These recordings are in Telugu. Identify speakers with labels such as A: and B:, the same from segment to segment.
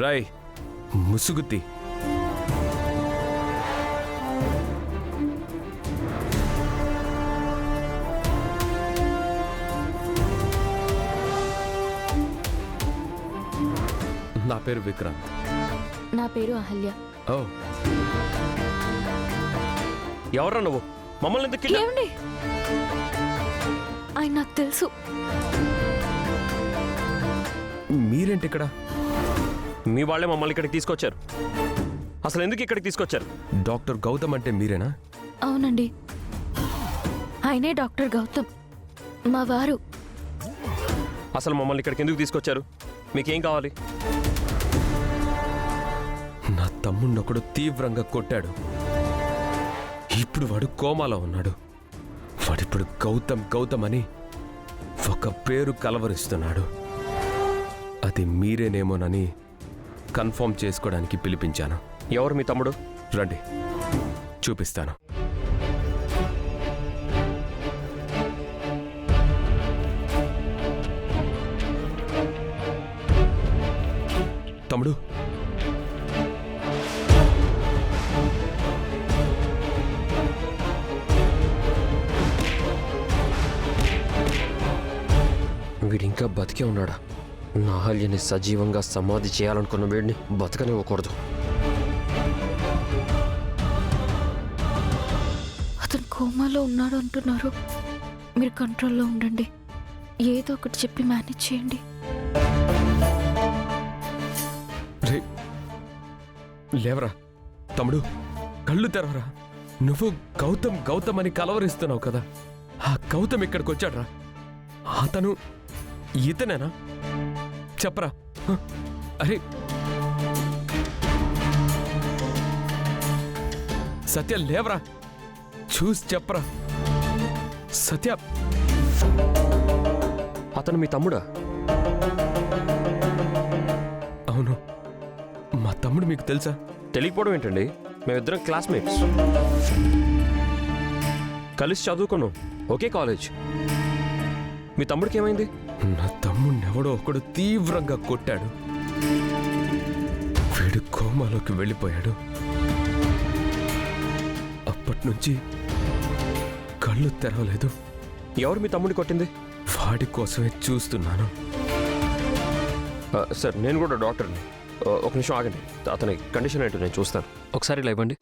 A: రాయ్ ముసుగుతి. నా పేరు విక్రాంత్.
B: నా పేరు అహల్య.
A: ఓ,
C: ఎవరా నువ్వు? మమ్మల్ని ఎందుకు
B: ఏమండి, ఆయన నాకు తెలుసు.
A: మీరేంటి ఇక్కడ?
C: మీ వాళ్ళే మమ్మల్ని ఇక్కడికి తీసుకొచ్చారు. అసలు ఎందుకు ఇక్కడికి తీసుకొచ్చారు?
A: డాక్టర్ గౌతమ్ అంటే మీరేనా?
B: అవునండి, ఆయనే డాక్టర్ గౌతమ్, మా వారు.
C: అసలు మమ్మల్ని ఇక్కడికి ఎందుకు తీసుకొచ్చారు? మీకేం కావాలి?
A: నా తమ్ముడిని ఒకడు తీవ్రంగా కొట్టాడు. ఇప్పుడు వాడు కోమాలో ఉన్నాడు. వాడిప్పుడు గౌతమ్ గౌతమ్ అని ఒక పేరు కలవరిస్తున్నాడు. అది మీరేనేమోనని కన్ఫర్మ్ చేసుకోవడానికి పిలిపించాను.
C: ఎవరు మీ తమ్ముడు?
A: రండి, చూపిస్తాను. తమ్ముడు,
C: వీడింకా బతికే ఉన్నాడా? నా అహల్యని సజీవంగా సమాధి చేయాలనుకున్న వీడిని బతకనివ్వకూడదు.
B: అతను కోమాలో ఉన్నాడు అంటున్నారు. మీరు కంట్రోల్లో ఉండండి. ఏదో ఒకటి చెప్పి మేనేజ్ చేయండి.
A: రే, లేవరా తమ్ముడు, కళ్ళు తెరవరా. నువ్వు గౌతమ్ గౌతమ్ అని కలవరిస్తున్నావు కదా. ఆ గౌతమ్ ఇక్కడికి వచ్చాడ్రా. అతను ఇతనేనా? చెప్పరా. అరే సత్య, లేవరా, చూసి చెప్పరా. సత్య,
C: అతను మీ తమ్ముడా?
A: అవును, మా తమ్ముడు. మీకు తెలుసా?
C: తెలియకపోవడం ఏంటండి? మేమిద్దరం క్లాస్మేట్స్, కలిసి చదువుకున్నాం, ఒకే కాలేజ్. మీ తమ్ముడికి ఏమైంది?
A: నా తమ్ముడిని ఎవడో ఒకడు తీవ్రంగా కొట్టాడు. వీడు కోమాలోకి వెళ్ళిపోయాడు. అప్పటి నుంచి కళ్ళు తెరవలేదు.
C: ఎవరు మీ తమ్ముడిని కొట్టింది?
A: వాడి కోసమే చూస్తున్నాను.
C: సార్, నేను కూడా డాక్టర్ని. ఒక నిమిషం ఆగండి, అతని కండిషన్ ఏంటో నేను చూస్తాను. ఒకసారి ఇలా ఇవ్వండి.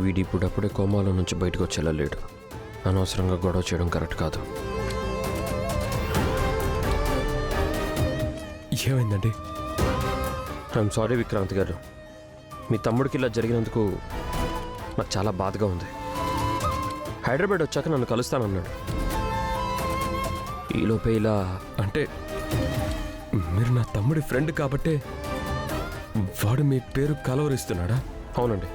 C: వీడి ఇప్పుడప్పుడే కోమాలో నుంచి బయటకు వచ్చేలాలేడు. అనవసరంగా గొడవ చేయడం కరెక్ట్ కాదు.
A: ఏమైందండి?
C: ఐఎమ్ సారీ విక్రాంత్ గారు, మీ తమ్ముడికి ఇలా జరిగినందుకు నాకు చాలా బాధగా ఉంది. హైదరాబాద్ వచ్చాక నన్ను కలుస్తానన్నాడు. ఈలోపే ఇలా
A: అంటే మీరు నా తమ్ముడి ఫ్రెండ్ కాబట్టే వాడు మీ పేరు కలవరిస్తున్నాడా?
C: అవునండి.